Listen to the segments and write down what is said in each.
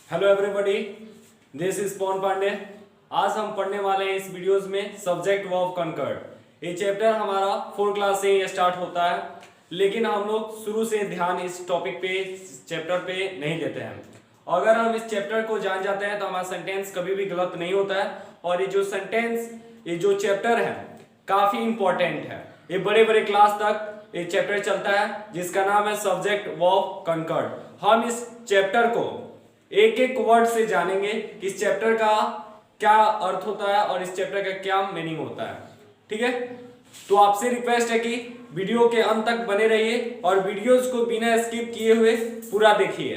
Hello everybody, this is पवन पांडे। आज हम पढ़ने वाले हैं इस वीडियोस में सब्जेक्ट वर्ब कंकर्ड। ये चैप्टर हमारा 4 क्लास से ये स्टार्ट होता है, लेकिन हम लोग शुरू से ध्यान इस टॉपिक पे, इस चैप्टर पे नहीं देते हैं। अगर हम इस चैप्टर को जान जाते हैं तो हमारा सेंटेंस कभी भी गलत नहीं होता है। और ये जो सेंटेंस, ये जो चैप्टर है काफी इंपॉर्टेंट है। ये बड़े बड़े क्लास तक ये चैप्टर चलता है जिसका नाम है सब्जेक्ट वर्ब कंकर्ड। हम इस चैप्टर को एक एक वर्ड से जानेंगे कि इस चैप्टर का क्या अर्थ होता है और इस चैप्टर का क्या मीनिंग होता है। ठीक है, तो आपसे रिक्वेस्ट है कि वीडियो के अंत तक बने रहिए और वीडियोस को बिना स्किप किए हुए पूरा देखिए।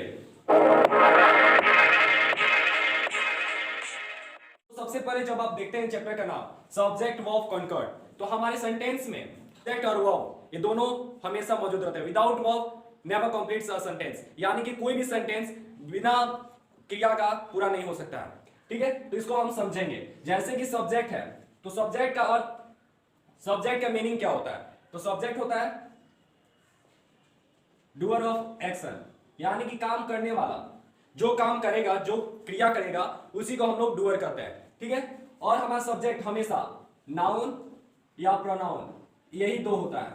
सबसे पहले जब आप देखते हैं चैप्टर का नाम सब्जेक्ट वर्ब कंकर्ड, तो हमारे सेंटेंस में सब्जेक्ट और वर्ब ये दोनों हमेशा मौजूद रहते हैं। Without verb never completes a sentence, यानी कि कोई भी सेंटेंस बिना क्रिया का पूरा नहीं हो सकता है। ठीक है, तो इसको हम समझेंगे। जैसे कि सब्जेक्ट है, तो सब्जेक्ट का अर्थ, सब्जेक्ट का मीनिंग क्या होता है? तो सब्जेक्ट होता है डूअर ऑफ एक्शन, यानी कि काम करने वाला, जो काम करेगा, जो क्रिया करेगा, उसी को हम लोग डूअर कहते हैं। ठीक है, और हमारा सब्जेक्ट हमेशा नाउन या प्रोनाउन, यही दो होता है।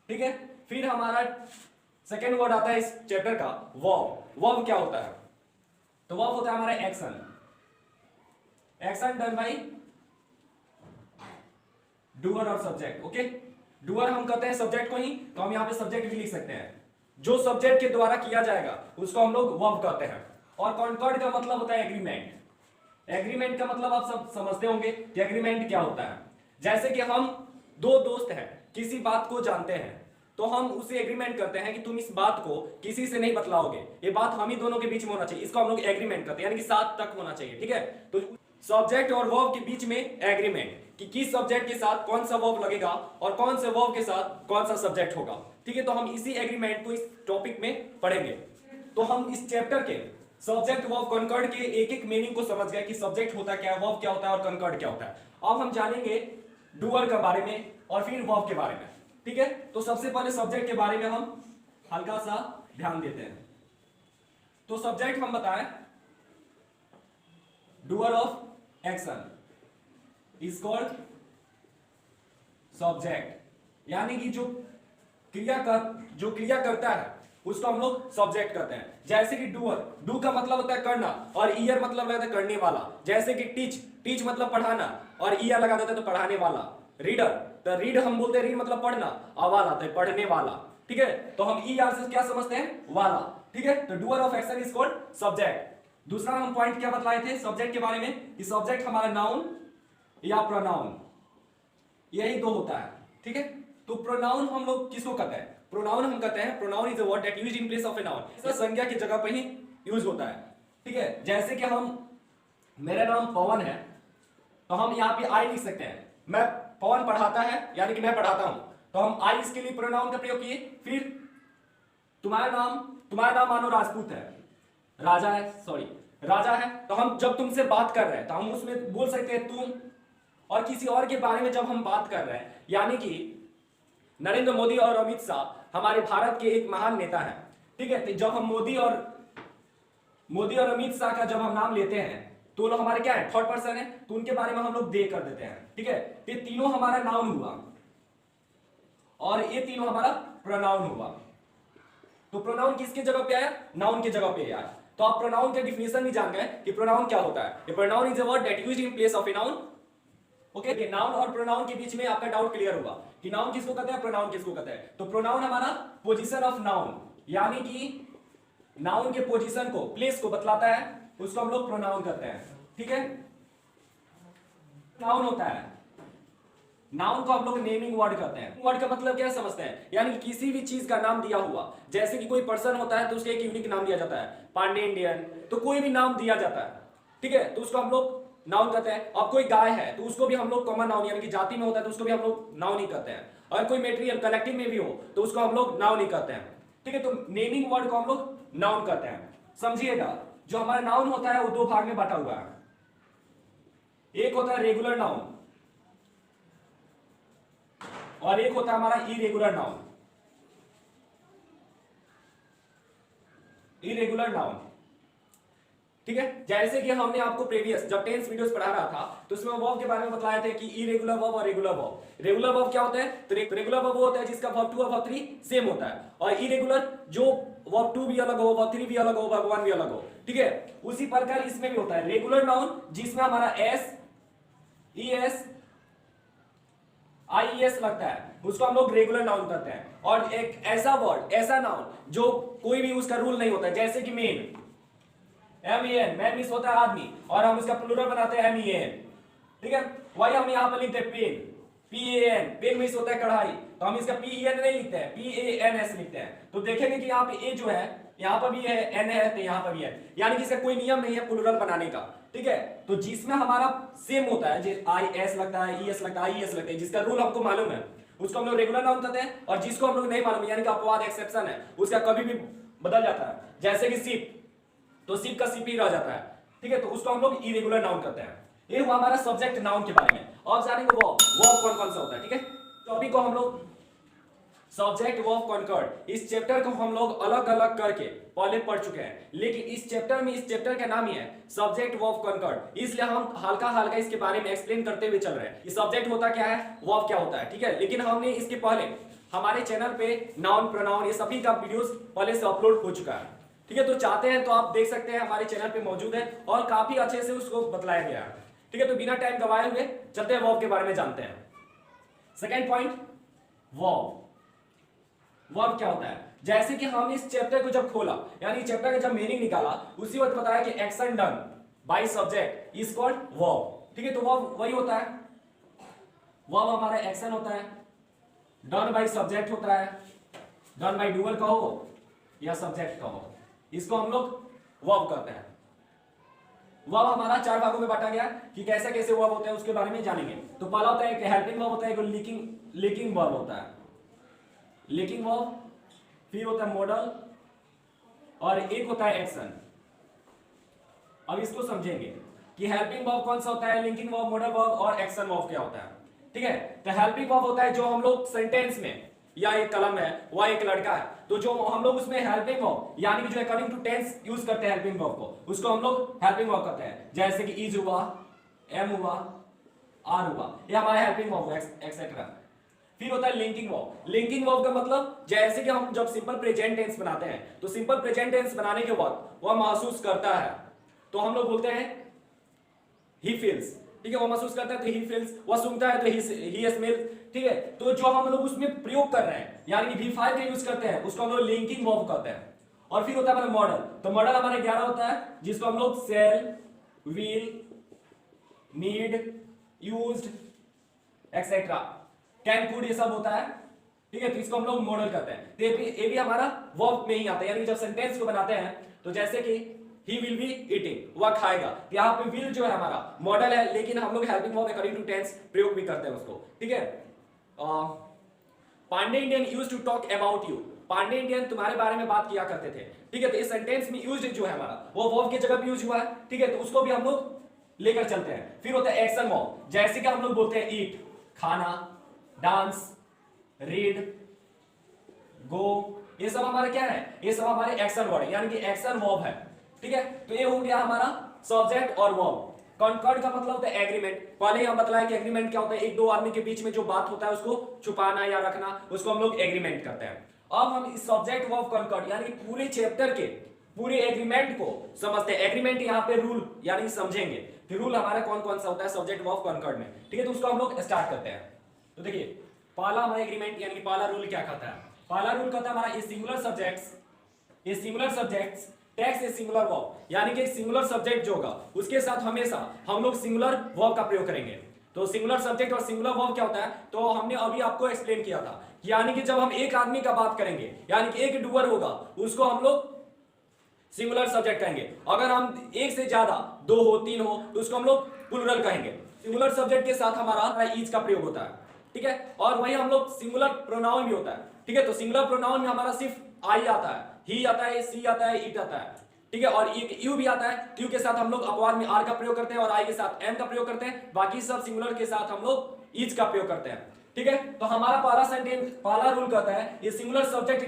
ठीक है, फिर हमारा सेकेंड वर्ड आता है इस चैप्टर का वर्ब। वर्ब क्या होता है? तो वर्ब होता है हमारा action, action done by doer और सब्जेक्ट। ओके, डूअर हम कहते हैं सब्जेक्ट को ही, तो हम यहाँ पे सब्जेक्ट भी लिख सकते हैं। जो सब्जेक्ट के द्वारा किया जाएगा उसको हम लोग वर्ब कहते हैं। और कॉन्कॉर्ड का मतलब होता है एग्रीमेंट। एग्रीमेंट का मतलब आप सब समझते होंगे कि एग्रीमेंट क्या होता है। जैसे कि हम दो दोस्त हैं, किसी बात को जानते हैं, तो हम उसे एग्रीमेंट करते हैं कि तुम इस बात को किसी से नहीं बतलाओगे, ये बात हम ही दोनों के बीच में होना चाहिए। इसको हम लोग एग्रीमेंट करते हैं, यानी कि साथ तक होना चाहिए। ठीक है, तो सब्जेक्ट और वर्ब के बीच में एग्रीमेंट कि किस सब्जेक्ट के साथ कौन सा वर्ब लगेगा और कौन से वर्ब के साथ कौन सा सब्जेक्ट होगा। ठीक है, तो हम इसी एग्रीमेंट को इस टॉपिक में पढ़ेंगे। तो हम इस चैप्टर के सब्जेक्ट वर्ब कंकर्ड के एक एक मीनिंग को समझ गए कि सब्जेक्ट होता क्या है, वर्ब क्या होता है और कंकर्ड क्या होता है। अब हम जानेंगे डूअर के बारे में और फिर वर्ब के बारे में। ठीक है, तो सबसे पहले सब्जेक्ट के बारे में हम हल्का सा ध्यान देते हैं। तो सब्जेक्ट हम बताएं doer of action is called subject, यानी कि जो क्रिया करता है उसको हम लोग सब्जेक्ट करते हैं। जैसे कि डूअर, डू का मतलब होता है करना और ईयर मतलब होता है करने वाला। जैसे कि टीच मतलब पढ़ाना और ईयर लगा देते हैं तो पढ़ाने वाला। रीडर, तो रीड हम बोलते हैं, रीड मतलब पढ़ना, और वाला तो पढ़ने वाला। ठीक है, तो हम ई आर से क्या समझते हैं? वाला। ठीक है, तो doer of action is called subject. दूसरा हम पॉइंट क्या बतलाए थे सब्जेक्ट के बारे में कि सब्जेक्ट हमारा नाउन या प्रोनाउन, यही दो होता है। ठीक है, तो प्रोनाउन हम लोग किसको कहते हैं? प्रोनाउन हम कहते हैं, pronoun is a word that used in place of a noun. इसका संज्ञा की जगह पर ही यूज होता है। ठीक है, जैसे कि मेरा नाम पवन है, तो हम यहाँ पे आई लिख सकते हैं। मैं पवन पढ़ाता है, यानी कि मैं पढ़ाता हूं, तो हम आई इसके लिए प्रोनाउन का प्रयोग किए। फिर तुम्हारा नाम मानो राजपूत है, राजा है, राजा है, तो हम जब तुमसे बात कर रहे हैं तो हम उसमें बोल सकते हैं तुम। और किसी और के बारे में जब हम बात कर रहे हैं, यानी कि नरेंद्र मोदी और अमित शाह हमारे भारत के एक महान नेता हैं। ठीक है, तो जब हम मोदी और अमित शाह का जब हम नाम लेते हैं तो लोग हमारे क्या है? थर्ड पर्सन है, तो उनके बारे में हम लोग दे कर देते हैं। ठीक है, तो ये तीनों हमारा नाउन हुआ और ये तीनों हमारा प्रोनाउन हुआ। तो प्रोनाउन किसके जगह पे आया? नाउन की जगह पे आया। तो आप प्रोनाउन के डिफिनेशन भी जान गए कि प्रोनाउन क्या होता है। A pronoun is a word that used in place of a noun. Okay, noun और प्रोनाउन के बीच में आपका डाउट क्लियर हुआ कि नाउन किसको कहते हैं, प्रोनाउन किसको कहते हैं। तो प्रोनाउन हमारा पोजीशन ऑफ नाउन, यानी कि नाउन के पोजीशन को, प्लेस को बतलाता है, उसको हम लोग प्रोनाउन कहते हैं। ठीक है, नाउन होता है, नाउन को हम लोग नेमिंग वर्ड कहते हैं। वर्ड का मतलब क्या समझते हैं? यानी कि किसी भी चीज का नाम दिया हुआ, जैसे कि कोई पर्सन होता है तो उसके एक यूनिक नाम दिया जाता है, पांडे इंडियन, तो कोई भी नाम दिया जाता है। ठीक है, तो उसको हम लोग नाउन कहते हैं। अब कोई गाय है तो उसको भी हम लोग कॉमन नाउन, यानी कि जाति में होता है तो उसको भी हम लोग नाउन ही कहते हैं। और कोई मेटेरियल कलेक्टिव में भी हो तो उसको हम लोग नाउन ही कहते हैं। ठीक है, तो नेमिंग वर्ड को हम लोग नाउन कहते हैं। समझिएगा, जो हमारा नाउन होता है वो दो भाग में बांटा हुआ है। एक होता है रेगुलर नाउन और एक होता है हमारा इरेगुलर नाउन। इरेगुलर नाउन ठीक है, जैसे कि हमने आपको प्रीवियस जब टेंस वीडियोस पढ़ा रहा था तो उसमें वर्ब के बारे में बताया था कि इरेगुलर वर्ब और रेगुलर वर्ब। रेगुलर वर्ब क्या होता है? तो रेगुलर वर्ब वो होता है जिसका वर्ब 2 और वर्ब 3 सेम होता है, और इरेगुलर जो वर्ब 2 भी अलग हो, वर्ब 3 भी अलग हो, वर्ब 1 भी अलग हो। ठीक है, उसी प्रकार इसमें भी होता है रेगुलर नाउन जिसमें हमारा S E S I S लगता है, उसको हम लोग रेगुलर नाउन कहते हैं। और एक ऐसा वर्ड, ऐसा नाउन जो कोई भी उसका रूल नहीं होता, जैसे कि men, M E N, man means होता है आदमी, और हम उसका प्लूरल बनाते हैं एम ई एन। ठीक है, वही हम यहां पर लिखते हैं pan, P A N, pan means होता है कढ़ाई, तो हम इसका पी एन नहीं लिखते हैं, पी ए एन एस लिखते हैं। तो देखेंगे कि यहाँ पे ए जो है, यहाँ पर भी है, एन है, तो यहाँ पर भी है, यानी कि इसका कोई नियम नहीं है प्लूरल बनाने का। ठीक है, तो जिसमें हमारा सेम होता है, आई एस लगता है, ई एस लगता है, आई एस लगता है, जिसका रूल हमको मालूम है उसको हम लोग रेगुलर नाउन कहते हैं, और जिसको हम लोग नहीं मालूम यानी कि अपवाद एक्सेप्शन है, उसका कभी भी बदल जाता है, जैसे कि सिप, तो सिप का सिप ही रह जाता है। ठीक है, तो उसको हम लोग इरेगुलर नाउन कहते हैं। ये हुआ हमारा सब्जेक्ट नाउन के बारे में। अब जानेंगे वर्ब कौन कौन सा होता है। ठीक है, टॉपिक को हम लोग सब्जेक्ट वर्ब कॉन्कर्ड, इस चैप्टर को हम लोग अलग अलग करके पहले पढ़ चुके हैं, लेकिन इस चैप्टर में, इस चैप्टर का नाम ही है सब्जेक्ट वर्ब कॉन्कर्ड, इसलिए हम हल्का हल्का इसके बारे में एक्सप्लेन करते हुए चल रहे हैं कि सब्जेक्ट होता क्या है, वर्ब क्या होता है। ठीक है, लेकिन हमने इसके पहले हमारे चैनल पे नाउन प्रोनाउन ये सभी का वीडियोस पहले से अपलोड हो चुका है। ठीक है, तो चाहते हैं तो आप देख सकते हैं, हमारे चैनल पे मौजूद है और काफी अच्छे से उसको बतलाया गया है। ठीक है, तो बिना टाइम गवाए हुए चलते हैं वर्ब के बारे में जानते हैं। Second point, verb. वर्ब क्या होता है? जैसे कि हम इस चैप्टर को जब खोला, यानी चैप्टर का जब मीनिंग निकाला, उसी वक्त बताया कि action done by subject is called verb. ठीक है, तो वर्ब वही होता है, वर्ब हमारा एक्शन होता है, डन बाय सब्जेक्ट होता है, डन बाय डूअर कहो या सब्जेक्ट कहो, इसको हम लोग वर्ब कहते हैं। वर्ब हमारा 4 भागों में बांटा गया कि कैसे कैसे वर्ब होते हैं उसके बारे में जानेंगे। तो पहला होता है एक हेल्पिंग वर्ब होता है, एक लीकिंग वर्ब होता है, लीकिंग वर्ब, फिर होता है मॉडल, और एक होता है एक्शन। अब इसको समझेंगे कि हेल्पिंग वर्ब कौन सा होता है, लिंकिंग वर्ब, मॉडल वर्ब और एक्शन वर्ब क्या होता है। ठीक है, तो हेल्पिंग वर्ब होता है जो हम लोग सेंटेंस में, या एक कलम है, वह एक लड़का है, तो जो हम लोग उसमें हेल्पिंग वर्ब यानी कि जो अकॉर्डिंग टू टेंस यूज करते हैं हेल्पिंग वर्ब को, उसको हम लोग हेल्पिंग वर्ब कहते हैं। जैसे कि इज हुआ, एम हुआ, आर हुआ, ये हमारा हेल्पिंग वर्ब एक्सेट्रा। फिर होता है लिंकिंग वर्ब। लिंकिंग वर्ब का मतलब जैसे कि हम जब सिंपल प्रेजेंट टेंस बनाते हैं, तो सिंपल प्रेजेंट टेंस बनाने के बाद वह महसूस करता है, तो हम लोग बोलते हैं ही फील्स। ठीक है, वो महसूस करता है तो ही फील्स, वह सूंघता है तो ही स्मेल्स। ठीक है, तो जो हम लोग उसमें प्रयोग कर रहे हैं यानी कि V5 का यूज करते हैं, उसको हम लोग लिंकिंग वर्ब कहते हैं। और फिर होता है हमारा मॉडल। तो मॉडल हमारा 11 होता है, जिसको हम लोग shall, will, need, used, etcetera, can, could, ये सब होता है। ठीक है, तो इसको हम लोग मॉडल कहते हैं। तो ये भी हमारा वर्ब में ही आता है, यानी जब सेंटेंस को बनाते हैं, तो जैसे कि ही विल बी ईटिंग, वह खाएगा, यहाँ पे विल जो है हमारा मॉडल है, लेकिन हम लोग helping verb according to tense प्रयोग भी करते हैं उसको। ठीक है, Pandey Indian used to talk about you, Pandey Indian तुम्हारे बारे में बात किया करते थे। ठीक है, तो इस सेंटेंस में यूज्ड जो है हमारा वो वर्ब की जगह पे यूज हुआ है। ठीक है, तो उसको भी हम लोग लेकर चलते हैं। फिर होता है एक्शन वर्ब, जैसे कि हम लोग बोलते हैं ईट, खाना, डांस, रीड, गो, ये सब हमारे क्या है, ये सब हमारे एक्शन वर्ड है, यानी कि एक्शन वर्ब है। ठीक है, तो ये हो गया हमारा सब्जेक्ट और वर्ब। कॉन्कॉर्ड का मतलब होता है एग्रीमेंट। पहले ही हम बताया कि एग्रीमेंट क्या होता है, एक दो आदमी के बीच में जो बात होता है उसको छुपाना या रखना, उसको हम लोग एग्रीमेंट करते हैं। अब हम इस सब्जेक्ट वर्ब कॉन्कॉर्ड यानी पूरे चैप्टर के पूरे एग्रीमेंट को समझते हैं। एग्रीमेंट यहाँ पे रूल यानी समझेंगे कि रूल हमारा कौन कौन सा होता है सब्जेक्ट वर्ब कॉन्कॉर्ड में। ठीक है, तो उसको हम लोग स्टार्ट करते हैं। तो देखिए, पहला हमारा एग्रीमेंट यानी पहला रूल क्या कहता है, पहला रूल कहता है हमारा a singular subjects text a singular verb, यानी कि एक सिंगुलर सब्जेक्ट जो होगा उसके साथ हमेशा हम लोग सिंगुलर वर्ब का प्रयोग करेंगे। तो सिंगुलर सब्जेक्ट और सिंगुलर वर्ब क्या होता है, तो हमने अभी आपको एक्सप्लेन किया था, यानी कि जब हम एक आदमी का बात करेंगे, यानी कि एक डूअर होगा, उसको हम लोग सिंगुलर सब्जेक्ट कहेंगे। अगर हम एक से ज्यादा, 2 हो, 3 हो, तो उसको हम लोग प्लूरल कहेंगे। सिंगुलर सब्जेक्ट के साथ हमारा इज का प्रयोग होता है। ठीक है, और वही हम लोग सिंगुलर प्रोनाउन भी होता है। ठीक है, तो सिंगुलर प्रोनाउन में हमारा सिर्फ आई आता है, ही आता है, सी आता है, इट आता है। ठीक है, और एक यू भी आता है। यू के साथ हम लोग अपवाद में आर का प्रयोग करते हैं और आई के साथ एम का प्रयोग करते हैं। बाकी सब सिंगुलर के साथ हम लोग इज का प्रयोग करते हैं। ठीक है, तो हमारा पहला सेंटेंस, पहला रूल कहता है ये singular subject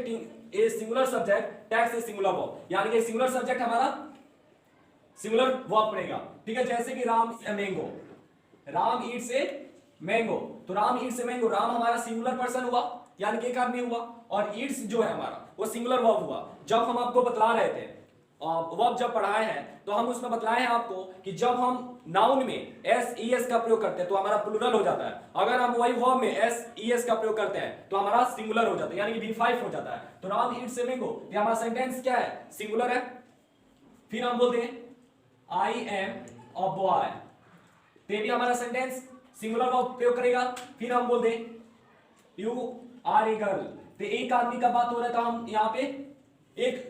takes a singular verb, यानी कि सिंगुलर सब्जेक्ट हमारा सिंगुलर वर्ब पड़ेगा, ठीक है। जैसे कि Ram eats a mango, Ram eats a mango, तो Ram eats a mango, Ram हमारा सिंगुलर पर्सन हुआ यानी कि एक आदमी हुआ, और इट्स जो है हमारा वो सिंगुलर वर्ब हुआ। जब हम आपको बतला रहे थे वर्ब जब पढ़ाए हैं तो हम उसमें बतलाए हैं आपको कि जब हम नाउन में एस ई एस का प्रयोग करते हैं तो हमारा प्लूरल हो जाता है, अगर हम वही वर्ब में एस ई एस का प्रयोग करते हैं तो हमारा सिंगुलर हो जाता है यानी कि V5 हो जाता है। तो राम इट्स ए मैंगो, ये हमारा सेंटेंस क्या है, सिंगुलर है। फिर हम बोलते हैं आई एम अ बॉय, तो ये भी हमारा सेंटेंस सिंगुलर वर्ब प्रयोग करेगा। फिर हम बोलते हैं यू आर ए गर्ल, तो एक आदमी का बात हो रहा है तो हम यहाँ पे एक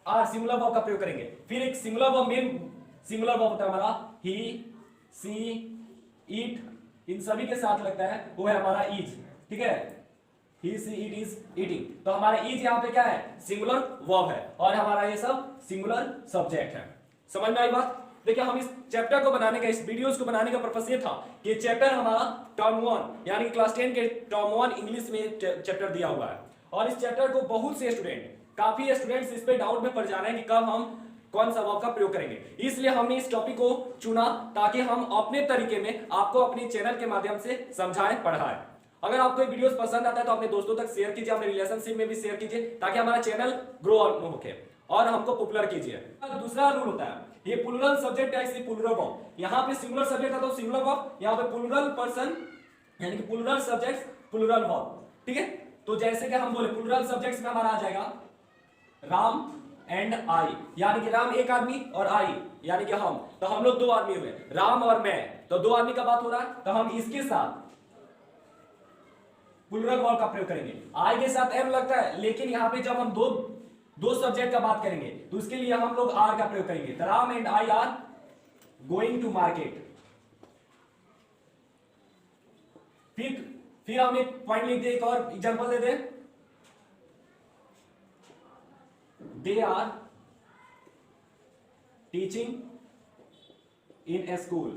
आर सिंगुलर वर्ब का प्रयोग करेंगे। फिर एक singular verb, main singular verb होता है हमारा ही, सी, इट, इन सभी के साथ लगता है वो है हमारा इज, ठीक है। ही, सी, इट, इज, ईटिंग, तो हमारा इज यहाँ पे क्या है, सिंगुलर वर्ब है, और हमारा ये सब सिंगुलर सब्जेक्ट है। समझ में आई बात? देखिए हम इस चैप्टर को बनाने का, इस वीडियोस को बनाने का पर्पस ये था कि चैप्टर हमारा टर्म 1 यानी क्लास 10 के टर्म 1 इंग्लिश में चैप्टर दिया हुआ है, और इस चैप्टर को बहुत से स्टूडेंट, काफी स्टूडेंट्स इस पे डाउट में पड़ जा रहे हैं कि कब हम कौन सा वर्ब का प्रयोग करेंगे, इसलिए हमने इस टॉपिक को चुना ताकि हम अपने तरीके में आपको अपने चैनल के माध्यम से समझाएं, पढ़ाएं। अगर आपको ये वीडियोस पसंद आता है तो अपने दोस्तों तक शेयर कीजिए, अपने रिलेशनशिप में भी शेयर कीजिए ताकि हमारा चैनल ग्रो होके और हमको पॉपुलर कीजिए। दूसरा रूल होता है ये प्लूरल सब्जेक्ट है, प्लूरल वर्ब, यहाँ पे सिंगुलर सब्जेक्ट है तो सिंगुलर वर्ब, यहाँ पे प्लूरल पर्सन यानी कि प्लूरल सब्जेक्ट प्लूरल वर्ब, ठीक है। तो जैसे कि हम बोले प्लूरल सब्जेक्ट्स में हमारा आ जाएगा राम एंड आई, यानी कि राम एक आदमी और आई यानी कि हम, तो हम लोग दो आदमी हुए, राम और मैं, तो दो आदमी का बात हो रहा है तो हम इसके साथ प्लूरल वर्ब का प्रयोग करेंगे। आई के साथ एम लगता है, लेकिन यहाँ पे जब हम दो सब्जेक्ट का बात करेंगे तो उसके लिए हम लोग आर का प्रयोग करेंगे। Ram and I are going to market. फिर हम एक पॉइंट लिख दे, एक और एग्जांपल दे दे, they are teaching in a school,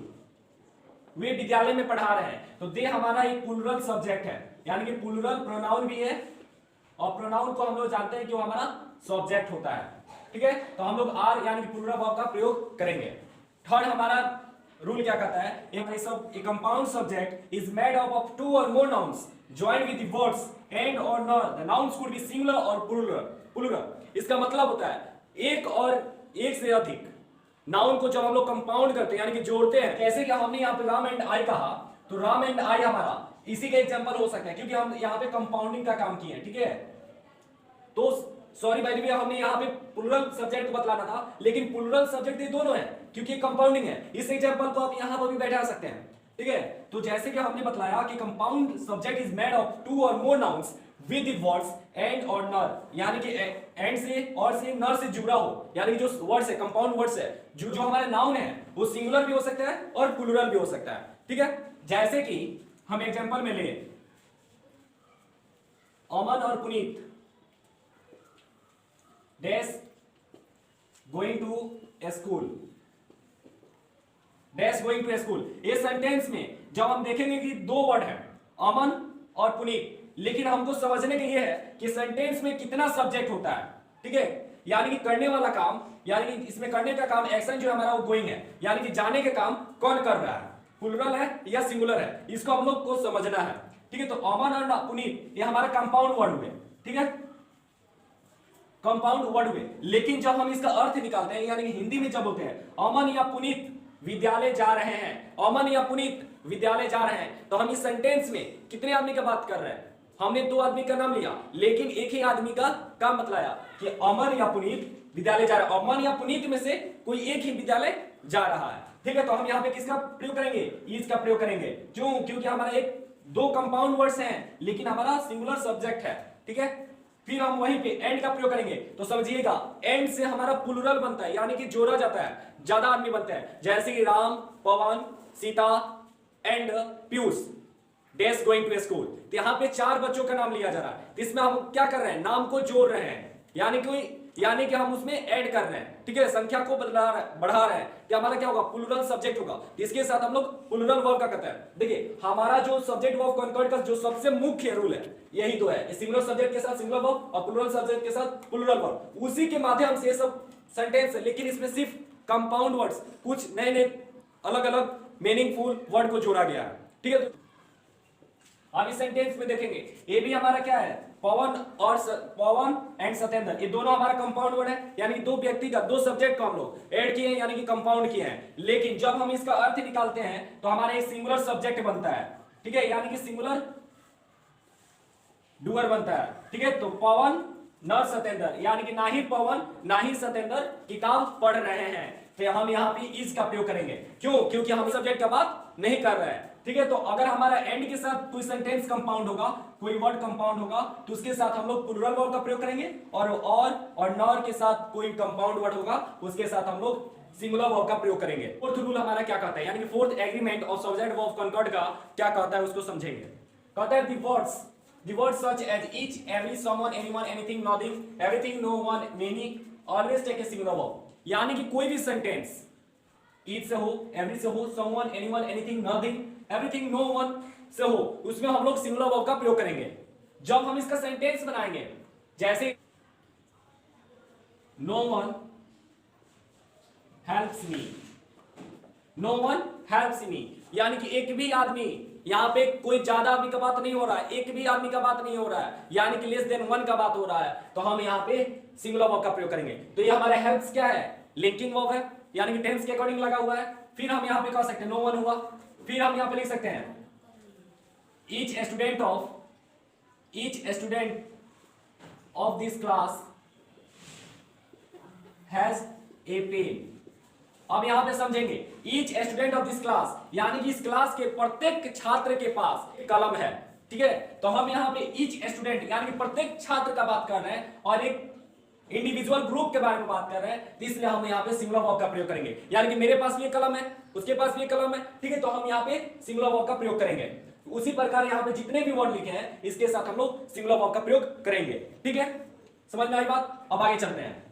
वे विद्यालय में पढ़ा रहे हैं, तो दे हमारा एक प्लूरल सब्जेक्ट है यानी कि प्लूरल प्रोनाउन भी है, और प्रोनाउन को हम लोग जानते हैं कि वो हमारा सब्जेक्ट होता है, ठीक है। तो हम लोग आर यानी कि प्लूरल वर्ब का प्रयोग करेंगे। थर्ड हमारा रूल क्या कहता है, a compound subject is made up of two or more nouns joined with the words and or nor, the nouns could be singular or plural. इसका मतलब होता है एक और एक से अधिक नाउन को जब हम लोग कंपाउंड करते हैं यानी कि जोड़ते हैं, जैसे कि हमने यहाँ पे राम एंड आई कहा, तो राम एंड आई हमारा इसी का एग्जांपल हो सकता है क्योंकि हम यहाँ पे कंपाउंडिंग का काम किए हैं, ठीक है। तो सॉरी बाय द वे, हमने यहाँ पे प्लूरल सब्जेक्ट को बतलाना था, लेकिन प्लूरल सब्जेक्ट ये दोनों है क्योंकि कंपाउंडिंग है। इस एग्जांपल को आप यहाँ पर भी बैठा सकते हैं, ठीक है। तो जैसे कि हमने बतलाया कि compound subject is made of two or more nouns with the words and or nor, यानी कि एंड से और से नर से जुड़ा हो, यानी कि जो वर्ड्स है कंपाउंड वर्ड्स है, जो हमारे नाउन है वो सिंगुलर भी हो सकता है और प्लूरल भी हो सकता है, ठीक है। जैसे कि हम एग्जांपल में ले अमन और Puneet dash going to a school, dash going to a school. ये सेंटेंस में जब हम देखेंगे कि दो वर्ड है अमन और पुनीत, लेकिन हमको समझने के ये है कि सेंटेंस में कितना सब्जेक्ट होता है, ठीक है। यानी कि करने वाला काम, यानी कि इसमें करने का काम एक्शन जो हमारा वो गोइंग है, यानी कि जाने के काम कौन कर रहा है, प्लूरल है या सिंगुलर है, इसको हम लोग को समझना है, ठीक है। तो अमन और पुनीत ये हमारा कंपाउंड वर्ड हुए, ठीक है, कंपाउंड वर्ड हुए। लेकिन जब हम इसका अर्थ निकालते हैं यानी कि हिंदी में जब बोलते हैं अमन या पुनीत विद्यालय जा रहे हैं, अमन या पुनीत विद्यालय जा रहे हैं, तो हम इस सेंटेंस में कितने आदमी का बात कर रहे हैं, हमने दो आदमी का नाम लिया लेकिन एक ही आदमी का काम बतलाया कि अमन या पुनीत विद्यालय जा रहा है, अमन या पुनीत में से कोई एक ही विद्यालय जा रहा है, ठीक है। तो हम यहाँ पे किसका प्रयोग करेंगे, इज का प्रयोग करेंगे, क्यों, क्योंकि हमारा एक दो कंपाउंड वर्ड्स हैं लेकिन हमारा सिंगुलर सब्जेक्ट है, ठीक है। फिर हम वहीं पे एंड का प्रयोग करेंगे, तो समझिएगा एंड से हमारा प्लूरल बनता है यानी कि जोड़ा जाता है, ज्यादा आदमी बनते हैं, जैसे कि Ram, Pawan, Sita and Piyush dash going to school. तो यहाँ पे चार बच्चों का नाम लिया जा रहा है, तो इसमें हम क्या कर रहे हैं, नाम को जोड़ रहे हैं, यानी कि हम उसमें ऐड कर रहे हैं, ठीक है, संख्या को बढ़ा रहे हैं, कि हमारा क्या होगा, प्लूरल सब्जेक्ट होगा, इसके साथ हम लोग प्लूरल वर्ब का करते हैं। देखिए हमारा जो सब्जेक्ट वर्ब कॉन्कॉर्ड का जो सबसे मुख्य रूल है यही दो है, सिंगुलर सब्जेक्ट के साथ सिंगुलर वर्ब और प्लूरल सब्जेक्ट के साथ प्लूरल वर्ब, उसी के माध्यम से सब सेंटेंस है, लेकिन इसमें सिर्फ कंपाउंड वर्ड्स, कुछ नए नए अलग अलग मीनिंगफुल वर्ड को जोड़ा गया है। ठीक है, अब इस सेंटेंस में देखेंगे ये भी हमारा क्या है, पवन और पवन एंड सत्येंद्र, ये दोनों हमारा कंपाउंड वर्ड है, यानी दो व्यक्ति का, दो सब्जेक्ट को हम लोग ऐड किए हैं, यानी कि कंपाउंड किए हैं। लेकिन जब हम इसका अर्थ निकालते हैं तो हमारा एक सिंगुलर सब्जेक्ट बनता है। ठीक है, यानी कि सिंगुलर डुअर बनता है। ठीक है, तो पवन न सत्येंद्र, यानी कि ना ही पवन ना ही सत्येंद्र किताब पढ़ रहे हैं, तो हम यहाँ पे इज का प्रयोग करेंगे। क्यों? क्योंकि हम सब्जेक्ट का बात नहीं कर रहे हैं। ठीक है, तो अगर हमारा एंड के साथ कोई सेंटेंस कंपाउंड होगा, कोई वर्ड कंपाउंड होगा, तो उसके साथ हम लोग प्लूरल वर्ब का प्रयोग करेंगे, और नॉर के साथ कोई कंपाउंड वर्ड होगा, उसके साथ हम लोग सिंगुलर वर्ब का प्रयोग करेंगे। फोर्थ रूल हमारा क्या कहता है, यानी कि fourth agreement of subject verb concord का क्या कहता है, उसको समझेंगे। कहता है the words such as each, every, someone, anyone, anything, nothing, everything, no one, many, always take a singular verb। यानी कि कोई भी सेंटेंस each से हो, every से हो, someone, anyone, anything, nothing, everything, no one से हो, उसमें हम लोग सिंगुलर वर्ब का प्रयोग करेंगे। जब हम इसका सेंटेंस बनाएंगे, जैसे no one helps me, no one helps me, यानी कि एक भी आदमी, यहां पे कोई ज्यादा आदमी का बात नहीं हो रहा है, एक भी आदमी का बात नहीं हो रहा है, यानी कि लेस देन वन का बात हो रहा है, तो हम यहाँ पे सिंगुलर वर्ब का प्रयोग करेंगे। तो ये हमारे हेल्प्स क्या है, लिंकिंग वर्ब है, यानी कि टेंस के अकॉर्डिंग लगा हुआ है। फिर हम यहाँ पे कह सकते हैं नो वन हुआ, फिर हम यहाँ पे लिख सकते हैं each student of this class has a pen. अब यहां पे समझेंगे each student of this class, यानी कि इस क्लास के प्रत्येक छात्र के पास एक कलम है। ठीक है, तो हम यहाँ पे ईच स्टूडेंट यानी कि प्रत्येक छात्र का बात कर रहे हैं और एक इंडिविजुअल ग्रुप के बारे में बात कर रहे हैं, इसलिए हम यहाँ पे सिंगुलर वर्ब का प्रयोग करेंगे। यानी कि मेरे पास भी एक कलम है, उसके पास भी एक कलम है। ठीक है, तो हम यहाँ पे सिंगुलर वर्ब का प्रयोग करेंगे। उसी प्रकार यहाँ पे जितने भी वर्ड लिखे हैं इसके साथ हम लोग सिंगुलर वर्ब का प्रयोग करेंगे। ठीक है, समझ में आई बात? अब आगे चलते हैं।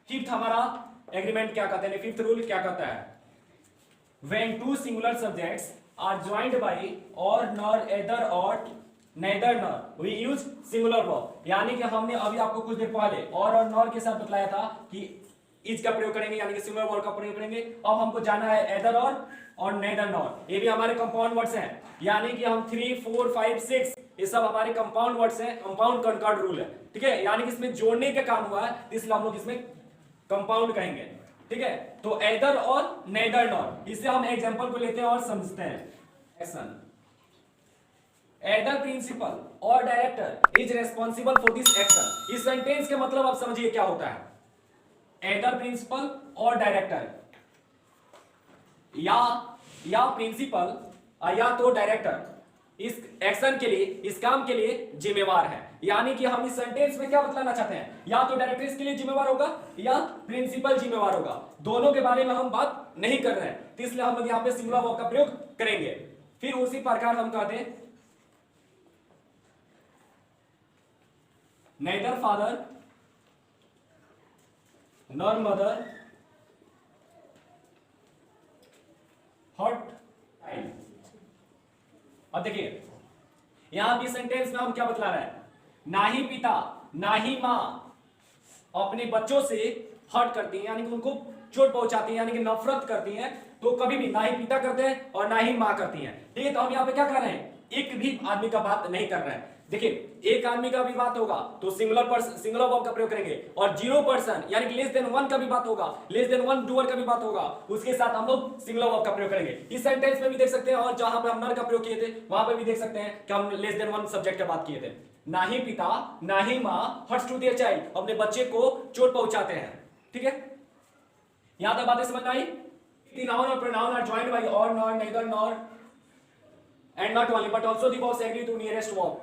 फिफ्थ हमारा एग्रीमेंट क्या कहते हैं, फिफ्थ रूल क्या कहता है, when two singular subjects are joined by or nor either or neither nor we use singular verb। यानी कि हमने अभी आपको कुछ देर पहले और नॉर के साथ बतलाया था कि इज का प्रयोग करेंगे, यानी कि सिंगुलर वर्ब का प्रयोग करेंगे। अब हमको जाना है either और neither nor, ये भी हमारे कंपाउंड वर्ड्स हैं, यानी कि हम 3, 4, 5, 6 ये सब हमारे कंपाउंड वर्ड्स हैं, कंपाउंड कॉन्कॉर्ड रूल है। ठीक है, यानी कि इसमें जोड़ने का काम हुआ है, इसलिए हम लोग इसमें कंपाउंड कहेंगे। ठीक है, तो either और neither nor, इससे हम एग्जांपल को लेते हैं और समझते हैं। एक्शन, either प्रिंसिपल और director is responsible for this action. इस सेंटेंस के मतलब आप समझिए क्या होता है, either प्रिंसिपल और डायरेक्टर, या प्रिंसिपल या तो डायरेक्टर इस एक्शन के लिए, इस काम के लिए जिम्मेवार है। यानी कि हम इस सेंटेंस में क्या बताना चाहते हैं, या तो डायरेक्टर इसके लिए जिम्मेवार होगा या प्रिंसिपल जिम्मेवार होगा, दोनों के बारे में हम बात नहीं कर रहे हैं, तो इसलिए हम लोग यहाँ पे सिंगुलर वर्ब का प्रयोग करेंगे। फिर उसी प्रकार हम कहते हैं neither father nor mother hurt child। अब देखिए यहां भी सेंटेंस में हम क्या बतला रहे हैं, ना ही पिता ना ही मां अपने बच्चों से हर्ट करती हैं, यानी कि उनको चोट पहुंचाती हैं, यानी कि नफरत करती हैं, तो कभी भी ना ही पिता करते हैं और ना ही मां करती हैं। ठीक है, तो हम यहाँ पे क्या कर रहे हैं, एक भी आदमी का बात नहीं कर रहे हैं। देखिए एक आदमी का भी बात होगा तो सिंगुलर वर्ब का प्रयोग करेंगे, और 0% यानी कि लेस देन 1 का भी बात होगा, लेस देन 1 डूअर का भी बात होगा, उसके साथ हम लोग सिंगुलर वर्ब का प्रयोग करेंगे। इस सेंटेंस में भी देख सकते हैं, और जहां पे हम नर का प्रयोग किए थे वहां पे भी देख सकते हैं कि हम लेस देन 1 सब्जेक्ट की बात किए थे। ना ही पिता ना ही मां हर्ट्स टू देयर चाइल्ड, अपने बच्चे को चोट पहुंचाते हैं। ठीक है, यहां तक बातें समझ में आई। नाउन और प्रोनाउन आर जॉइंड बाय और, nor, neither, nor and not only but also the verbs agree to nearest verb,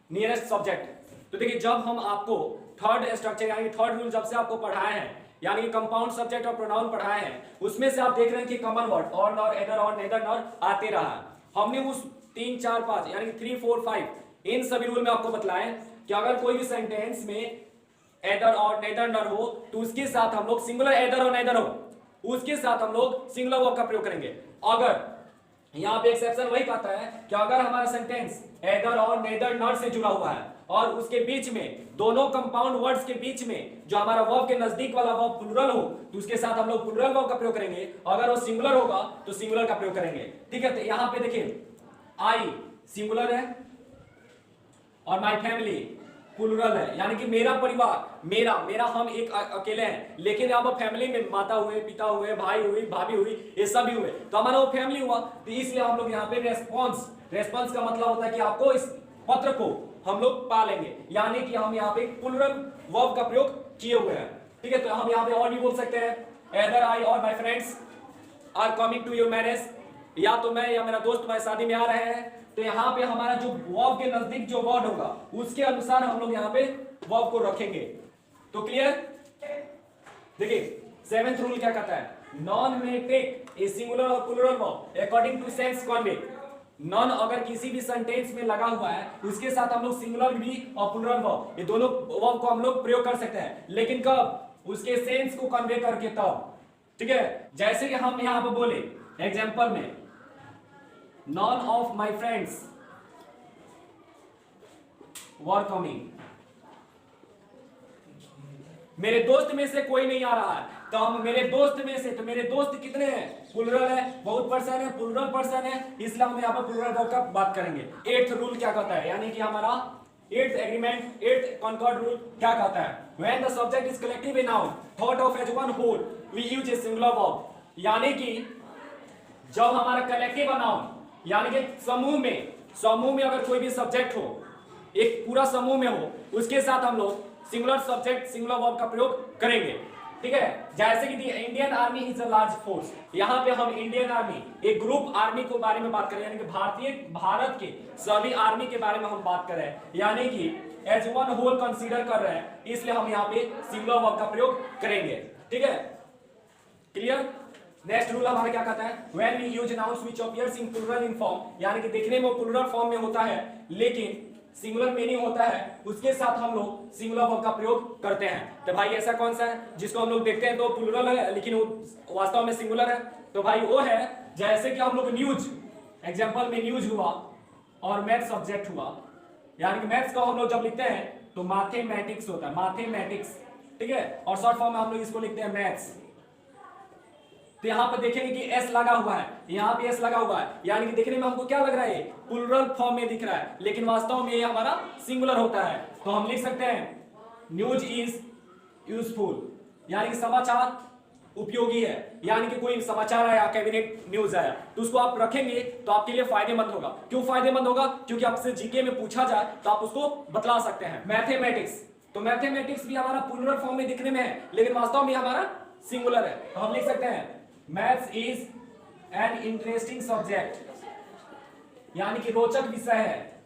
nearest subject. तो देखिए जब हम आपको थर्ड स्ट्रक्चर यानी थर्ड रूल जब से आपको पढ़ाए हैं, यानी कि कंपाउंड सब्जेक्ट और प्रोनाउन पढ़ाए हैं, उसमें से आप देख रहे हैं कि कॉमन वर्ड और, नॉर, एदर और, नेदर, नॉर आते रहा। हमने उस 3, 4, 5 यानी कि 3, 4, 5 इन सभी रूल में आपको बताया कि अगर कोई भी सेंटेंस में एदर और नेदर नॉर हो तो उसके साथ हम लोग सिंगुलर एदर और नेदर हो, उसके साथ हम लोग सिंगुलर वर्ब का प्रयोग करेंगे। अगर यहाँ पे एक्सेप्शन वही कहता है कि अगर हमारा सेंटेंस एदर और नेदर नॉर से जुड़ा हुआ है, और उसके बीच में दोनों कंपाउंड वर्ड्स के बीच में जो हमारा वर्ब के नजदीक वाला वर्ब प्लुरल हो तो उसके साथ हम लोग प्लुरल वर्ब का प्रयोग करेंगे, अगर वो सिंगुलर होगा तो सिंगुलर का प्रयोग करेंगे। ठीक है, तो यहां पे देखिए आई सिंगुलर है और माय फैमिली प्लुरल है, यानी कि मेरा परिवार, मेरा हम एक अकेले हैं, लेकिन अब फैमिली में माता हुए, पिता हुए, भाई हुई, भाभी हुई, ये सभी हुए, तो हमारा वो फैमिली हुआ। तो इसलिए हम लोग यहाँ पे रेस्पॉन्स का मतलब होता है कि आपको इस पत्र को हम लोग पालेंगे, यानी कि हम यहाँ पे प्लुरल वर्ब का प्रयोग किए हुए हैं। ठीक है, तो हम यहाँ पे और भी बोल सकते हैं, एदर आई और my friends are coming to your marriage, या तो मैं या मेरा दोस्त तुम्हारी शादी में आ रहे हैं। तो यहाँ पे हमारा जो वर्ब के नजदीक जो वर्ड होगा उसके अनुसार हम लोग यहाँ पे वर्ब को रखेंगे। तो क्लियर? देखिए 7th रूल क्या कहता है, नॉन में टेक ए सिंगुलर और plural verb according to sense कॉन्वेक्ट। नॉन अगर किसी भी सेंटेंस में लगा हुआ है उसके साथ हम लोग सिंगुलर भी और प्लुरल वर्ब ये दोनों वर्ब को हम लोग प्रयोग कर सकते हैं, लेकिन कब? उसके सेंस को कन्वे करके तब। ठीक है, जैसे कि हम यहाँ पे बोले एग्जाम्पल में, none of my friends were coming, मेरे दोस्त में से कोई नहीं आ रहा है, तो हम मेरे दोस्त में से, तो मेरे दोस्त कितने हैं? प्लुरल है, बहुत पर्सन है, प्लुरल पर्सन है, इसलिए हम यहाँ पर प्लुरल वर्ब का बात करेंगे। 8th रूल क्या कहता है, यानी कि हमारा 8th agreement 8th Concord rule क्या कहता है, when the subject is collective a noun thought of as one whole we use a singular verb, यानी कि जब हमारा कलेक्टिव नाउन यानी कि समूह में अगर कोई भी सब्जेक्ट हो, एक पूरा समूह में हो, उसके साथ हम लोग सिंगुलर सब्जेक्ट सिंगुलर वर्ब का प्रयोग करेंगे। ठीक है, जैसे कि Indian army is a large force, यहाँ पे हम इंडियन आर्मी एक ग्रुप आर्मी के बारे में बात करें, यानी कि भारत के सभी आर्मी के बारे में हम बात कर रहे हैं, यानी कि एज वन होल कंसीडर कर रहे हैं, इसलिए हम यहाँ पे सिंगुलर वर्ब का प्रयोग करेंगे। ठीक है, क्लियर? नेक्स्ट रूल हमारा क्या कहता है, when we use nouns which appears in plural in form, यानी कि देखने में प्लुरल फॉर्म में होता है लेकिन सिंगुलर मीनिंग होता है, उसके साथ हम लोग सिंगुलर वर्ब का प्रयोग करते हैं। तो भाई ऐसा कौन सा है जिसको हम लोग देखते हैं तो प्लुरल है लेकिन वो वास्तव में सिंगुलर है? तो भाई वो है जैसे कि हम लोग न्यूज, एग्जाम्पल में न्यूज हुआ और मैथ सब्जेक्ट हुआ, यानी कि मैथ्स को हम लोग जब लिखते हैं तो मैथेमैटिक्स होता है, मैथेमैटिक्स। ठीक है, और शॉर्ट फॉर्म में हम लोग इसको लिखते हैं मैथ्स। तो यहाँ पर देखेंगे कि एस लगा हुआ है, यहाँ पे एस लगा हुआ है, यानी कि देखने में हमको क्या लग रहा है, प्लुरल फॉर्म में दिख रहा है, लेकिन वास्तव में ये हमारा सिंगुलर होता है। तो हम लिख सकते हैं न्यूज इज यूजफुल, यानी कि समाचार उपयोगी है, यानी कि कोई समाचार आया, कैबिनेट न्यूज आया, तो उसको आप रखेंगे तो आपके लिए फायदेमंद होगा। क्यों फायदेमंद होगा? क्योंकि आपसे जीके में पूछा जाए तो आप उसको बतला सकते हैं। मैथमेटिक्स, तो मैथमेटिक्स भी हमारा प्लुरल फॉर्म में दिखने में है लेकिन वास्तव में हमारा सिंगुलर है। तो हम लिख सकते हैं maths is an interesting subject, यानी कि रोचक विषय है,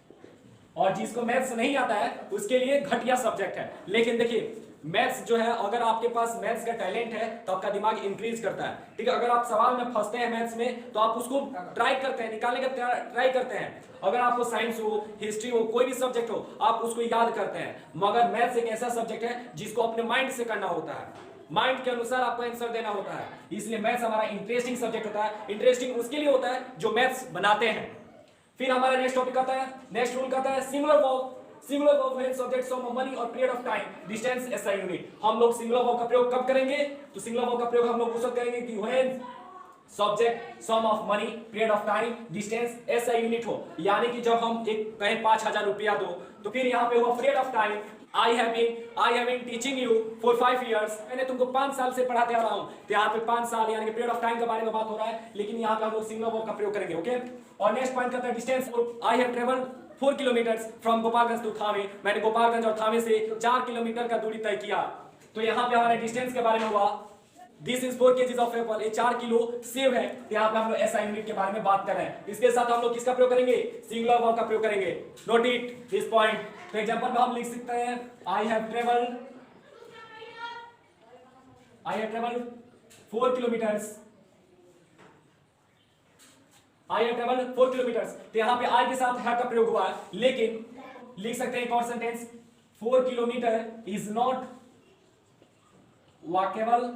और जिसको मैथ्स नहीं आता है उसके लिए घटिया सब्जेक्ट है। लेकिन देखिए मैथ्स जो है, अगर आपके पास मैथ्स का टैलेंट है तो आपका दिमाग इंक्रीज करता है। ठीक है, अगर आप सवाल में फंसते हैं मैथ्स में तो आप उसको ट्राई करते हैं, निकालने का ट्राई करते हैं। अगर आपको साइंस हो, हिस्ट्री हो, कोई भी सब्जेक्ट हो, आप उसको याद करते हैं। मगर मैथ्स एक ऐसा सब्जेक्ट है जिसको अपने माइंड से करना होता है, माइंड के अनुसार आपको आंसर देना होता है, इसलिए मैथ्स हमारा इंटरेस्टिंग सब्जेक्ट होता है। इंटरेस्टिंग उसके लिए होता है जो मैथ्स बनाते हैं। फिर हमारा नेक्स्ट टॉपिक आता है, नेक्स्ट रूल कहता है singular verb. Singular verb when subject sum of money or period of time distance SI unit. हम लोग सिंगुलर वर्ब का प्रयोग कब करेंगे? तो सिंगुलर वर्ब का प्रयोग हम लोग उस वक्त करेंगे कि when subject sum of money period of time distance SI unit हो, यानी कि जब हम एक कहें 5000 रुपया दो तो फिर यहाँ पे हुआ period of time, I have been teaching you for 5 years, मैंने तुमको 5 साल से पढ़ाते आ रहा हूँ। तो यहाँ पे 5 साल यानी कि पीरियड ऑफ टाइम के बारे में बात हो रहा है, लेकिन यहाँ पे हम लोग सिंगुलर वर्ब का प्रयोग करेंगे। ओके, और नेक्स्ट पॉइंट कहता है distance. I have traveled 4 kilometre from Gopalganj to Thawe, मैंने गोपालगंज और थावे से 4 किलोमीटर का दूरी तय किया। तो यहाँ पे हमारे डिस्टेंस के बारे में हुआ this is 4 kgs of Apple, ये 4 किलो सेब है। तो यहाँ पे हम लोग एसआई यूनिट के बारे में बात कर रहे हैं। इसके साथ हम लोग किसका प्रयोग करेंगे? सिंगुलर वर्ब का प्रयोग करेंगे। Note it this point. तो एग्जांपल में हम लिख सकते हैं I have travelled 4 kilometres, I have travelled 4 kilometres. तो यहाँ पे आई के साथ हैव का प्रयोग हुआ है, लेकिन लिख सकते हैं एक और sentence 4 kilometre is not walkable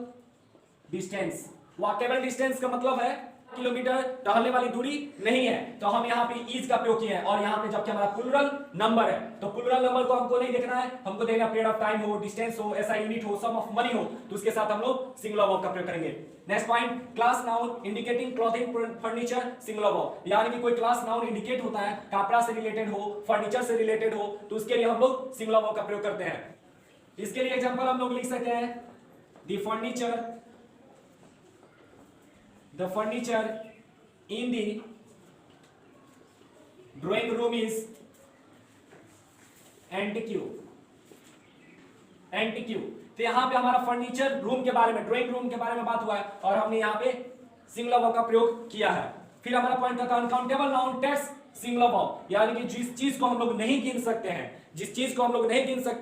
distance. Walkable distance का मतलब है किलोमीटर टहलने वाली दूरी नहीं है, तो हम यहाँ पे इज का प्रयोग किए हैं। और यहाँ पे जबकि हमारा प्लूरल नंबर है, तो प्लूरल नंबर को हमको नहीं देखना है, हमको देखना पीरियड ऑफ टाइम हो, डिस्टेंस हो, ऐसा यूनिट हो, सम ऑफ मनी हो, तो उसके साथ हम लोग सिंगुलर वर्ब का प्रयोग करेंगे। Next point, class noun indicating clothing furniture singular verb, यानी कि कोई क्लास नाउन इंडिकेट होता है, कपड़ा से रिलेटेड हो, फर्नीचर से रिलेटेड हो, तो उसके लिए हम लोग सिंगुलर वर्ब का प्रयोग करते हैं। इसके लिए एग्जांपल हम लोग लिख सकते हैं, the furniture in the drawing room is antique। तो यहां पे हमारा फर्नीचर रूम के बारे में, ड्राइंग रूम के बारे में बात हुआ है और हमने यहां पे सिंगुलर वर्ब का प्रयोग किया है। फिर हमारा पॉइंट था अनकाउंटेबल नाउन टेस्ट सिंगुलर वर्ब, यानी कि जिस चीज को हम लोग नहीं गिन सकते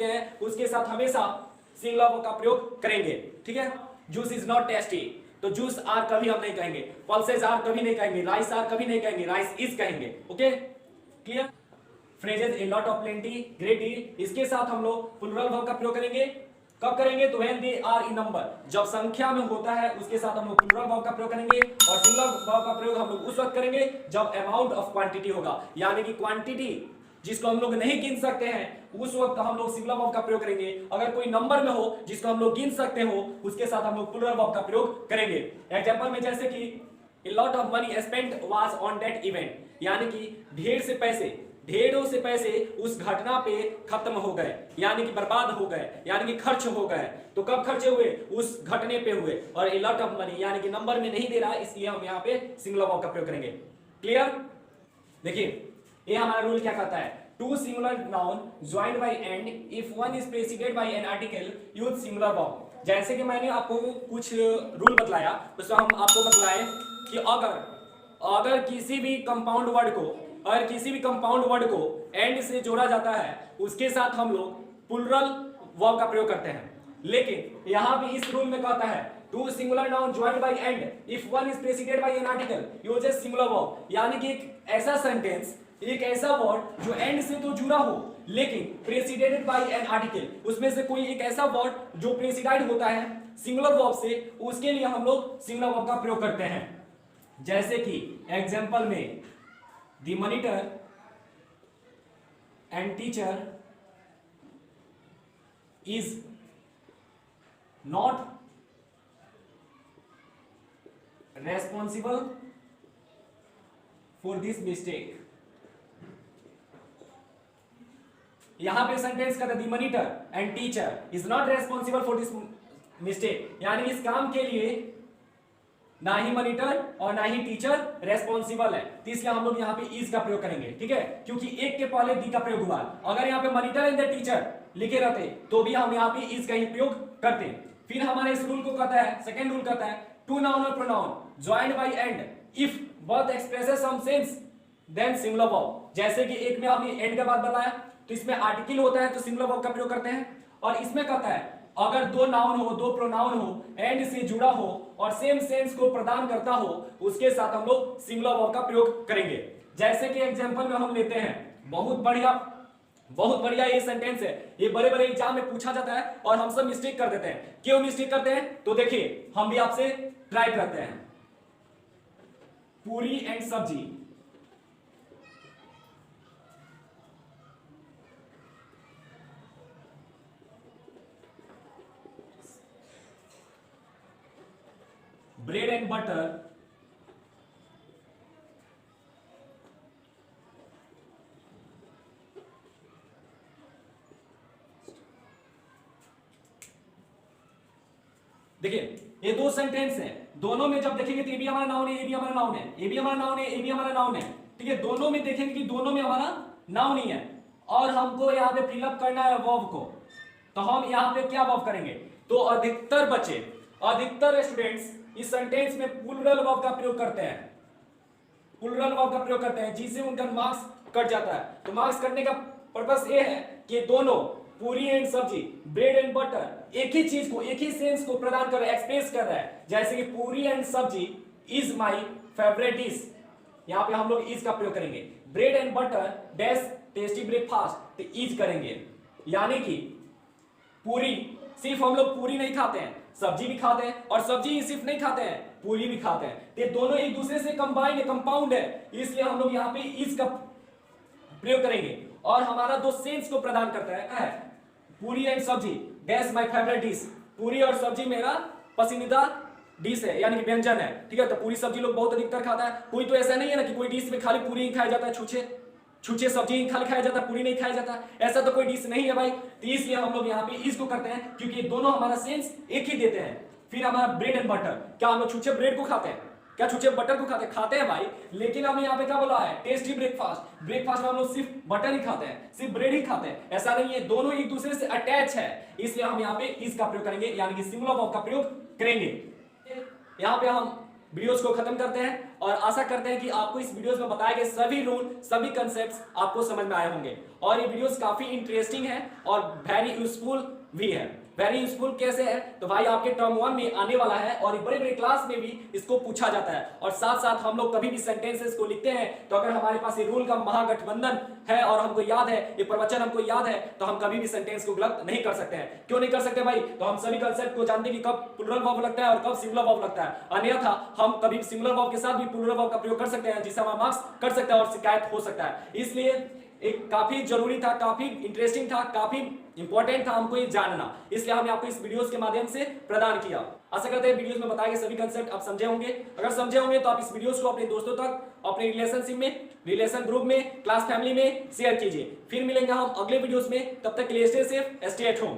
हैं, उसके साथ हमेशा सिंगुलर वर्ब का प्रयोग करेंगे। ठीक है, जूस इज नॉट टेस्टी, तो जूस आर कभी हम नहीं कहेंगे, पल्सेस आर कभी नहीं कहेंगे, राइस आर कभी नहीं कहेंगे, राइस इज कहेंगे। Okay, clear. Phrases a lot of plenty, great deal, इसके साथ हम लोग प्लूरल वर्ब का प्रयोग करेंगे। कब करेंगे? तो when they are in number, जब संख्या में होता है उसके साथ हम लोग प्लूरल वर्ब का प्रयोग करेंगे। और सिंगुलर वर्ब का प्रयोग हम लोग उस वक्त करेंगे जब अमाउंट ऑफ क्वांटिटी होगा, यानी कि क्वांटिटी जिसको हम लोग नहीं गिन सकते हैं उस वक्त हम लोग सिंगुलर वर्ब का प्रयोग करेंगे। अगर कोई नंबर में हो जिसको हम लोग गिन सकते हो उसके साथ हम लोग प्लूरल वर्ब का प्रयोग करेंगे। एग्जांपल में जैसे कि a lot of money spent was on that event, यानी कि ढेरों से पैसे उस घटना पे खत्म हो गए, यानी कि बर्बाद हो गए, यानी कि खर्च हो गए। तो कब खर्चे हुए? उस घटने पे हुए। और a lot of money यानी कि नंबर में नहीं दे रहा है, इसलिए हम यहाँ पे सिंगुलर वर्ब का प्रयोग करेंगे। क्लियर? देखिए ये हमारा रूल क्या कहता है, two singular noun joined by and if one is preceded by an article use singular verb. जैसे कि मैंने आपको कुछ रूल बतलाया, उसमें हम आपको बतलाए कि अगर किसी भी कंपाउंड वर्ड को एंड से जोड़ा जाता है उसके साथ हम लोग प्लूरल वर्ब का प्रयोग करते हैं। लेकिन यहाँ भी इस रूल में कहता है two singular noun joined by and if one is preceded by an article uses singular verb, यानी कि एक ऐसा सेंटेंस, एक ऐसा वर्ड जो एंड से तो जुड़ा हो लेकिन प्रेसिडेड बाय एन आर्टिकल, उसमें से कोई एक ऐसा वर्ड जो प्रेसिडेड होता है सिंगुलर वर्ब से, उसके लिए हम लोग सिंगुलर वर्ब का प्रयोग करते हैं। जैसे कि एग्जांपल में the monitor and teacher is not responsible for this mistake. यहां पे सेंटेंस का the monitor and teacher is not responsible for this mistake, यानी इस काम के लिए ना ही मॉनिटर और ना ही टीचर रेस्पॉन्सिबल है, तो इसलिए हम लोग यहाँ पे इज का प्रयोग करेंगे। ठीक है, क्योंकि एक के पहले दी का प्रयोग हुआ। अगर यहाँ पे मॉनिटर एंड द टीचर लिखे रहते तो भी हम यहाँ पे इज का ही प्रयोग करते। फिर हमारे इस रूल को कहता है, सेकेंड रूल कहता है टू नाउन और pronoun joined by and if both expresses same sense then singular verb. जैसे कि एक में हमने एंड के बाद बताया तो इसमें आर्टिकल होता है तो सिंगुलर वर्ब का प्रयोग करते हैं। और इसमें कहता है अगर दो नाउन हो, दो प्रोनाउन हो, एंड से जुड़ा हो और सेम सेंस को प्रदान करता हो उसके साथ हम लोग सिंगुलर वर्ब का प्रयोग करेंगे। जैसे कि एग्जांपल में हम लेते हैं, बहुत बढ़िया ये सेंटेंस है, ये बड़े बड़े एग्जाम में पूछा जाता है और हम सब मिस्टेक कर देते हैं। क्यों मिस्टेक करते हैं? तो देखिए हम भी आपसे ट्राई करते हैं। पूरी एंड सब्जी, ब्रेड एंड बटर, देखिए ये दो सेंटेंस हैं, दोनों में जब देखेंगे तो ये भी हमारा नाउन है, ये भी हमारा नाउन है, ये भी हमारा नाउन है, ये भी हमारा नाउन है। ठीक है, दोनों में देखेंगे कि दोनों में हमारा नाउन ही है और हमको यहाँ पे फिलअप करना है वर्ब को, तो हम यहाँ पे क्या वर्ब करेंगे? तो अधिकतर स्टूडेंट्स इस सेंटेंस में प्लूरल वर्ब का प्रयोग करते हैं, जिससे उनका मार्क्स कट जाता है। तो मार्क्स कटने का पर्पस ये है कि दोनों पूरी एंड सब्जी, ब्रेड एंड बटर एक ही चीज को, एक ही सेंस को प्रदान कर रहा है, एक्सप्रेस कर रहा है। जैसे कि पूरी एंड सब्जी इज माई फेवरेट डिश, यहाँ पे हम लोग इज का प्रयोग करेंगे। Bread and butter dash tasty breakfast, तो इज करेंगे, यानी कि पूरी सिर्फ हम लोग पूरी नहीं खाते हैं, सब्जी भी खाते हैं, और सब्जी ही सिर्फ नहीं खाते हैं, पूरी भी खाते हैं। ये दोनों एक दूसरे से कंबाइंड है, कंपाउंड है, इसलिए हम लोग यहाँ पे इस का प्रयोग करेंगे। और हमारा दो सेंस को प्रदान करता है पूरी एंड सब्जी। That's my favourite dish. पूरी और सब्जी मेरा पसंदीदा डिश है, यानी कि व्यंजन है, ठीक है। तो पूरी सब्जी लोग बहुत अधिकतर खाता है। कोई तो ऐसा नहीं है ना कि कोई डिश में खाली पूरी ही खाया जाता है, छूछे सब्जी ही खाली खाया जाता है, पूरी नहीं खाया जाता, ऐसा तो कोई डिश नहीं है भाई। तो इसलिए हम लोग यहाँ पे इसको करते हैं, क्योंकि दोनों हमारा सेंस एक ही देते हैं। फिर हमारा ब्रेड एंड बटर, क्या हम लोग छूछे ब्रेड को खाते हैं? क्या छूछे बटर को खाते हैं भाई। लेकिन हमने यहाँ पे क्या बोला है, टेस्टी ब्रेकफास्ट। ब्रेकफास्ट में हम लोग सिर्फ बटर ही खाते हैं, सिर्फ ब्रेड ही खाते हैं, ऐसा नहीं है, दोनों एक दूसरे से अटैच है। इसलिए हम यहाँ पे इसका प्रयोग करेंगे, यानी कि सिंगुलर वर्ब का प्रयोग करेंगे। यहाँ पे हम वीडियोस को खत्म करते हैं और आशा करते हैं कि आपको इस वीडियोस में बताए गए सभी रूल, सभी कंसेप्ट्स आपको समझ में आए होंगे। और ये वीडियोस काफी इंटरेस्टिंग है और वेरी यूजफुल भी है। वेरी यूजफुल कैसे है, तो भाई आपके टर्म 1 में आने वाला है और बड़े बड़े क्लास में भी इसको पूछा जाता है। और साथ साथ हम लोग कभी भी सेंटेंसेस को लिखते हैं तो अगर हमारे पास ये रूल का महागठबंधन है और हमको याद है, ये प्रवचन हमको याद है, तो हम कभी भी सेंटेंस को गलत नहीं कर सकते हैं। क्यों नहीं कर सकते भाई? तो हम सभी कंसेप्ट को जानते हैं कि कब प्लूरल वर्ब लगता है और कब सिंगुलर वर्ब लगता है। अन्यथा हम कभी सिंगुलर वर्ब के साथ भी प्लूरल वर्ब का प्रयोग कर सकते हैं, जिससे हमारा मार्क्स कट सकता है और शिकायत हो सकता है। इसलिए एक काफी जरूरी था, काफी इंटरेस्टिंग था, काफी इंपॉर्टेंट था हमको ये जानना, इसलिए हमने आपको इस वीडियोस के माध्यम से प्रदान किया। आशा करते हैं वीडियोस में बताए गए सभी कंसेप्ट आप समझे होंगे। अगर समझे होंगे तो आप इस वीडियोस को अपने दोस्तों तक, अपने रिलेशनशिप में, रिलेशन ग्रुप में, क्लास फैमिली में शेयर कीजिए। फिर मिलेंगे हम अगले वीडियोस में, तब तक के लिए stay safe, stay at home.